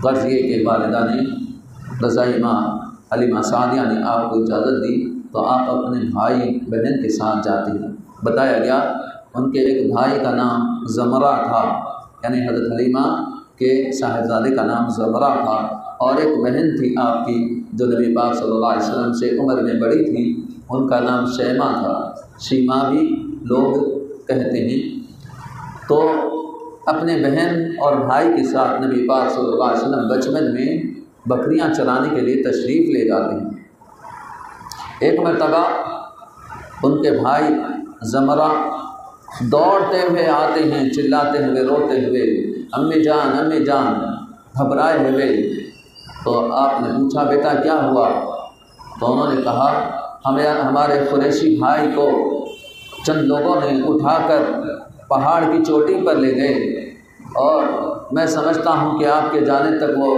غرض یہ کہ والدہ نے رضائی ماں حلیمہ سعدیہ نے آپ کو اجازت دی تو آپ اپنے بھائی بہن کے ساتھ جاتے ہیں۔ بتایا گیا ان کے ایک بھائی کا نام زمرہ تھا، یعنی حضرت حلیمہ کے صاحبزادے کا نام زمرہ تھا، اور ایک بہن تھی آپ کی جو نبی پاک صلی اللہ علیہ وسلم سے عمر میں بڑی تھی، ان کا نام شیمہ تھا، شیمہ بھی لوگ کہتے ہیں۔ تو اپنے بہن اور بھائی کے ساتھ نبی پاک صلی اللہ علیہ وسلم بچپن میں بکریاں چرانے کے لیے تشریف لے جاتے ہیں۔ ایک مرتبہ ان کے بھائی زمرہ دوڑتے ہوئے آتے ہیں، چلاتے ہوئے، روتے ہوئے، امی جان امی جان، گھبرائے ہوئے۔ تو آپ نے پوچھا بیٹا کیا ہوا؟ تو انہوں نے کہا ہمارے قریشی بھائی کو چند لوگوں نے اٹھا کر پہاڑ کی چوٹی پر لے گئے، اور میں سمجھتا ہوں کہ آپ کے جانے تک وہ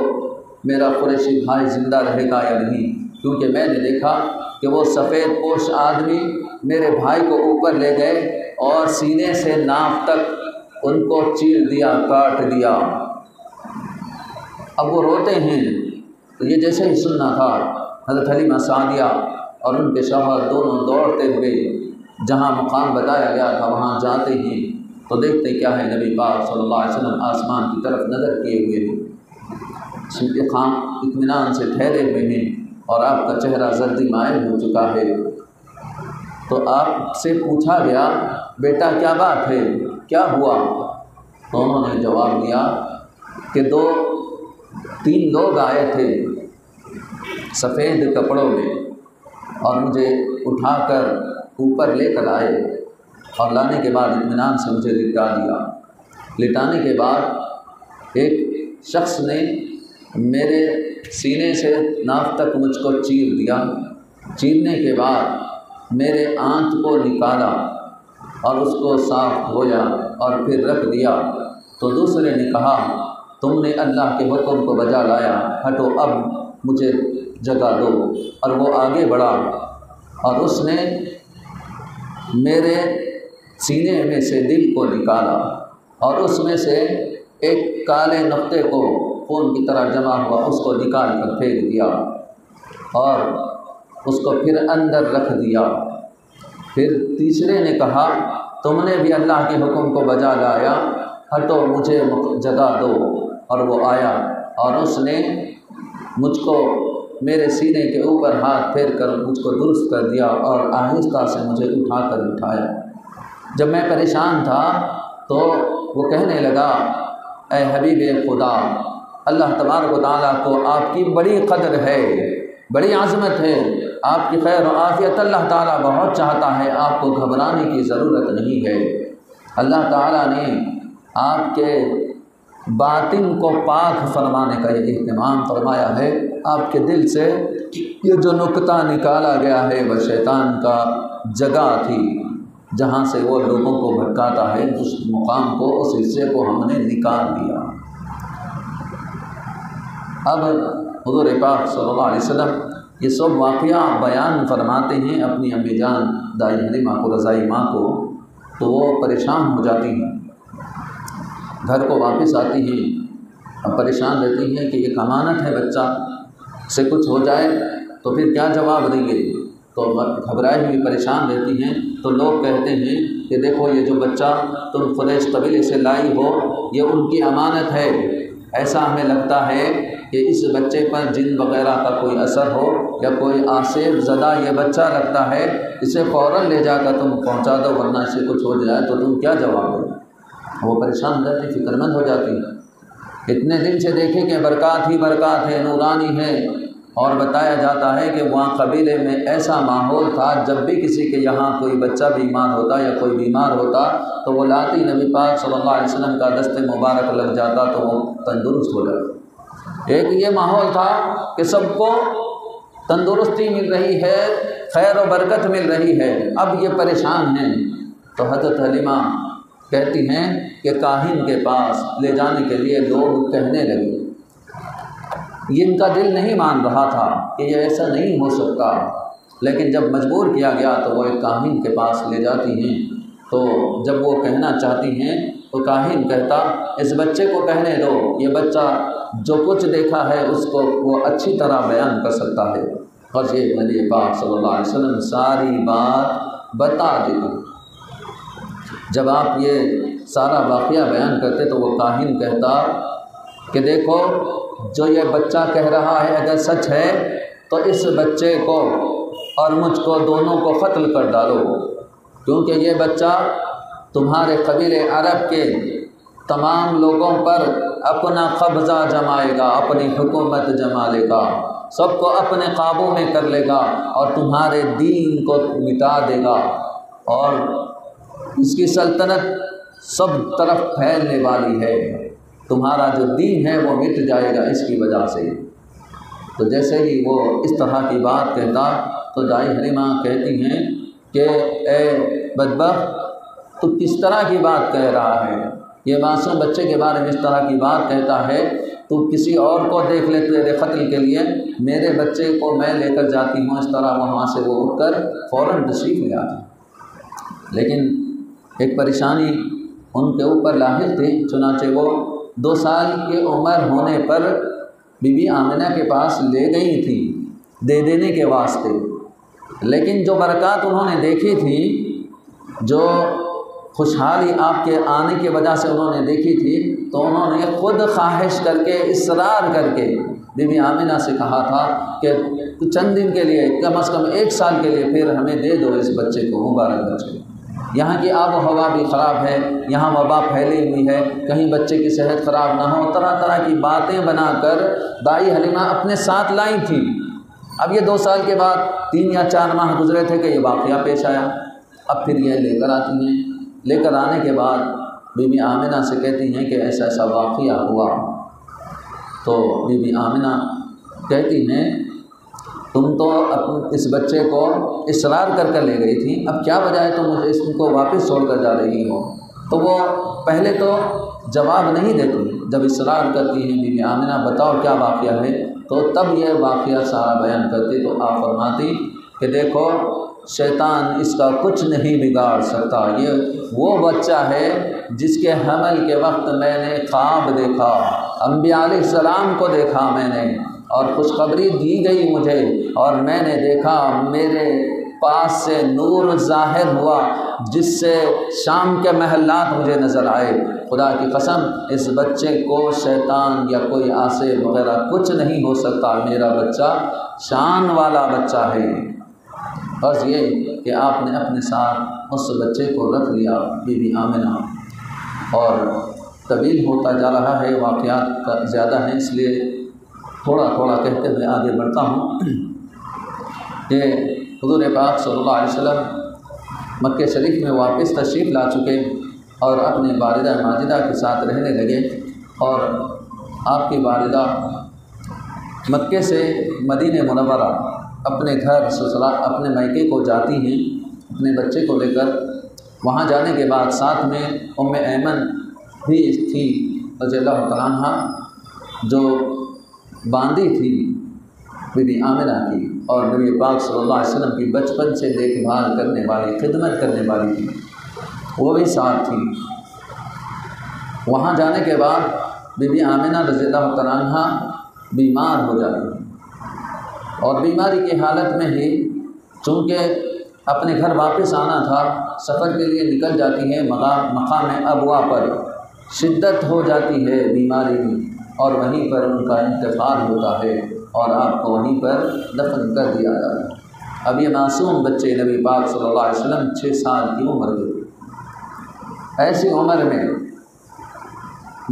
میرا قریشی بھائی زندہ رہے گا یا نہیں، کیونکہ میں نے دیکھا کہ وہ سفید پوش آدمی میرے بھائی کو اوپر لے گئے اور سینے سے ناف تک ان کو چیر دیا، کاٹ دیا۔ اب وہ روتے ہیں، تو یہ جیسے ہی سننا تھا حضرت حلیمہ سعدیہ اور ان کے شوہر دونوں دوڑتے ہوئے جہاں مقام بتایا گیا تھا وہاں جاتے ہیں، تو دیکھتے کیا ہے نبی پاک صلی اللہ علیہ وسلم آسمان کی طرف نظر کیے ہوئے ہیں، اطمینان سے ٹھہرے ہوئے ہیں، اور آپ کا چہرہ زردی مائل ہو چکا ہے۔ تو آپ سے پوچھا گیا بیٹا کیا بات ہے، کیا ہوا؟ تو انہوں نے جواب دیا کہ 2-3 لوگ آئے تھے سفید کپڑوں میں، اور مجھے اٹھا کر اوپر لے کر آئے، اور لانے کے بعد اطمینان سے مجھے لٹا دیا۔ لٹانے کے بعد ایک شخص نے میرے سینے سے ناف تک مجھ کو چیر دیا، چیرنے کے بعد میرے آنت کو نکالا اور اس کو صاف دھویا اور پھر رکھ دیا۔ تو دوسرے نے کہا تم نے اللہ کے حکم کو بجا لایا، ہٹو اب مجھے جگہ دو، اور وہ آگے بڑھا اور اس نے میرے سینے میں سے دل کو نکالا، اور اس میں سے ایک کالے نقطے کو خون کی طرح جمع ہوا اس کو نکال کر پھینک دیا، اور اس کو پھر اندر رکھ دیا۔ پھر تیسرے نے کہا تم نے بھی اللہ کے حکم کو بجا لایا، ہٹو مجھے جگہ دو، اور وہ آیا اور اس نے مجھ کو میرے سینے کے اوپر ہاتھ پھیر کر مجھ کو درست کر دیا اور آہستہ سے مجھے اٹھا کر بٹھایا۔ جب میں پریشان تھا تو وہ کہنے لگا اے حبیب خدا، اللہ تبارک و تعالیٰ کو آپ کی بڑی قدر ہے، بڑی عظمت ہے، آپ کی خیر و عافیت اللہ تعالیٰ بہت چاہتا ہے، آپ کو گھبرانے کی ضرورت نہیں ہے۔ اللہ تعالیٰ نے آپ کے باطن کو پاک فرمانے کا یہ اہتمام فرمایا ہے۔ آپ کے دل سے یہ جو نکتہ نکالا گیا ہے وہ شیطان کا جگہ تھی جہاں سے وہ لوگوں کو بھٹکاتا ہے، اس مقام کو، اس حصے کو ہم نے نکال دیا۔ اب حضور پاک صلی اللہ علیہ وسلم یہ سب واقعہ بیان فرماتے ہیں اپنی امی جان دائی حلیمہ کو، رضائی ماں کو، تو وہ پریشان ہو جاتی ہیں، گھر کو واپس آتی ہیں، اب پریشان رہتی ہیں کہ ایک امانت ہے، بچہ سے کچھ ہو جائے تو پھر کیا جواب دیں گے، تو گھبرائی ہوئی پریشان رہتی ہیں۔ تو لوگ کہتے ہیں کہ دیکھو یہ جو بچہ تم قریش قبیلے سے لائی ہو یہ ان کی امانت ہے، ایسا ہمیں لگتا ہے کہ اس بچے پر جن وغیرہ کا کوئی اثر ہو یا کوئی آصف زدہ یہ بچہ لگتا ہے، اسے فوراً لے جا کر تم پہنچا دو ورنہ اسے کچھ ہو جائے تو تم کیا جواب دو۔ وہ پریشان رہتی، فکر مند ہو جاتی۔ اتنے دن سے دیکھیں کہ برکات ہی برکات ہے، نورانی ہے، اور بتایا جاتا ہے کہ وہاں قبیلے میں ایسا ماحول تھا جب بھی کسی کے یہاں کوئی بچہ بیمار ہوتا یا کوئی بیمار ہوتا تو وہ لاتی نبی پاک صلی اللہ علیہ وسلم کا دست مبارک لگ جاتا تو وہ تندرست ہو جاتا۔ ایک یہ ماحول تھا کہ سب کو تندرستی مل رہی ہے، خیر و برکت مل رہی ہے، اب یہ پریشان ہیں۔ تو حضرت حلیمہ کہتی ہیں کہ کاہن کے پاس لے جانے کے لیے لوگ کہنے لگے، ان کا دل نہیں مان رہا تھا کہ یہ ایسا نہیں ہو سکتا، لیکن جب مجبور کیا گیا تو وہ ایک کاہن کے پاس لے جاتی ہیں۔ تو جب وہ کہنا چاہتی ہیں تو کاہن کہتا اس بچے کو کہنے دو، یہ بچہ جو کچھ دیکھا ہے اس کو وہ اچھی طرح بیان کر سکتا ہے۔ اور یہ نبی پاک صلی اللہ علیہ وسلم ساری بات بتا دیتے۔ جب آپ یہ سارا واقعہ بیان کرتے تو وہ کاہن کہتا کہ دیکھو جو یہ بچہ کہہ رہا ہے اگر سچ ہے تو اس بچے کو اور مجھ کو دونوں کو قتل کر ڈالو، کیونکہ یہ بچہ تمہارے قبیلے عرب کے تمام لوگوں پر اپنا قبضہ جمائے گا، اپنی حکومت جما لے گا، سب کو اپنے قابو میں کر لے گا اور تمہارے دین کو مٹا دے گا، اور اس کی سلطنت سب طرف پھیلنے والی ہے، تمہارا جو دین ہے وہ مٹ جائے گا اس کی وجہ سے۔ تو جیسے ہی وہ اس طرح کی بات کہتا تو دائی حلیمہ کہتی ہیں کہ اے بدبخت تو کس طرح کی بات کہہ رہا ہے، یہ معصوم بچے کے بارے میں اس طرح کی بات کہتا ہے، تو کسی اور کو دیکھ لے تیرے قتل کے لیے، میرے بچے کو میں لے کر جاتی ہوں۔ اس طرح وہاں سے وہ اٹھ کر فوراً تشریف لے آتی، لیکن ایک پریشانی ان کے اوپر لاحق تھی، چنانچہ وہ 2 سال کی عمر ہونے پر بی بی آمنہ کے پاس لے گئی تھی دے دینے کے واسطے، لیکن جو برکات انہوں نے دیکھی تھی، جو خوشحالی آپ کے آنے کی وجہ سے انہوں نے دیکھی تھی، تو انہوں نے خود خواہش کر کے اصرار کر کے بی بی آمنہ سے کہا تھا کہ چند دن کے لیے کم از کم 1 سال کے لیے پھر ہمیں دے دو اس بچے کو، مبارک بچے کو۔ یہاں کی آب و ہوا بھی خراب ہے، یہاں وبا پھیلی ہوئی ہے، کہیں بچے کی صحت خراب نہ ہو، طرح طرح کی باتیں بنا کر دائی حلیمہ اپنے ساتھ لائی تھی۔ اب یہ 2 سال کے بعد 3 یا 4 ماہ گزرے تھے کہ یہ واقعہ پیش آیا، اب پھر یہ لے کر آتی ہیں۔ لے کر آنے کے بعد بی بی آمنہ سے کہتی ہیں کہ ایسا ایسا واقعہ ہوا، تو بی بی آمنہ کہتی ہیں تم تو اس بچے کو اصرار کر کر لے گئی تھی، اب کیا وجہ ہے تم مجھے اس کو واپس چھوڑ کر جا رہی ہو؟ تو وہ پہلے تو جواب نہیں دیتی، جب اصرار کرتی ہیں بی بی آمنہ بتاؤ کیا واقعہ ہے، تو تب یہ واقعہ سارا بیان کرتی، تو آپ فرماتی کہ دیکھو شیطان اس کا کچھ نہیں بگاڑ سکتا، یہ وہ بچہ ہے جس کے حمل کے وقت میں نے خواب دیکھا، انبیاء علیہ السلام کو دیکھا میں نے، اور خوشخبری دی گئی مجھے، اور میں نے دیکھا میرے پاس سے نور ظاہر ہوا جس سے شام کے محلات مجھے نظر آئے، خدا کی قسم اس بچے کو شیطان یا کوئی عاصب وغیرہ کچھ نہیں ہو سکتا، میرا بچہ شان والا بچہ ہے۔ بس یہ کہ آپ نے اپنے ساتھ اس بچے کو رکھ لیا بی بی آمنہ، اور طویل ہوتا جا رہا ہے، واقعات کا زیادہ ہیں، اس لیے تھوڑا تھوڑا کہتے ہوئے آگے بڑھتا ہوں کہ حضور پاک صلی اللہ علیہ وسلم مکہ شریف میں واپس تشریف لا چکے اور اپنے والدہ ماجدہ کے ساتھ رہنے لگے، اور آپ کی والدہ مکے سے مدینہ منورہ اپنے گھر سسرال اپنے میکے کو جاتی ہیں اپنے بچے کو لے کر۔ وہاں جانے کے بعد ساتھ میں ام ایمن بھی تھی رضی اللہ تعالیٰ عنہ، جو باندھی تھی بی بی آمنہ کی، اور نبی پاک صلی اللہ علیہ وسلم کی بچپن سے دیکھ بھال کرنے والی، خدمت کرنے والی تھی، وہ بھی ساتھ تھی۔ وہاں جانے کے بعد بی بی آمنہ رضی اللہ تعالیٰ عنہ بیمار ہو جاتی ہیں، اور بیماری کی حالت میں ہی چونکہ اپنے گھر واپس آنا تھا، سفر کے لیے نکل جاتی ہے، مقام ابوا پر شدت ہو جاتی ہے بیماری میں، اور وہیں پر ان کا انتقال ہوتا ہے اور آپ کو وہیں پر دفن کر دیا جاتا ہے۔ اب یہ معصوم بچے نبی پاک صلی اللہ علیہ وسلم 6 سال کی عمر کے تھے، ایسی عمر میں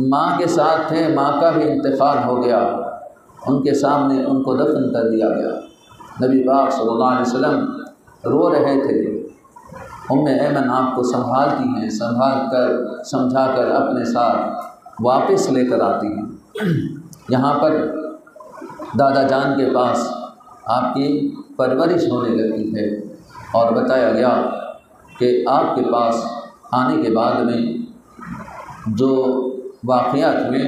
ماں کے ساتھ تھے، ماں کا بھی انتقال ہو گیا، ان کے سامنے ان کو دفن کر دیا گیا۔ نبی پاک صلی اللہ علیہ وسلم رو رہے تھے، ام ایمن آپ کو سنبھالتی ہیں، سنبھال کر سمجھا کر اپنے ساتھ واپس لے کر آتی ہیں۔ یہاں پر دادا جان کے پاس آپ کی پرورش ہونے لگی ہے، اور بتایا گیا کہ آپ کے پاس آنے کے بعد میں جو واقعات میں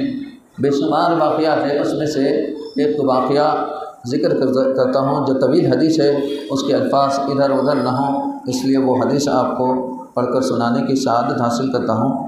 بے شمار واقعات ہیں، اس میں سے ایک واقعہ ذکر کرتا ہوں جو طویل حدیث ہے، اس کے الفاظ ادھر ادھر نہ ہوں، اس لیے وہ حدیث آپ کو پڑھ کر سنانے کی سعادت حاصل کرتا ہوں۔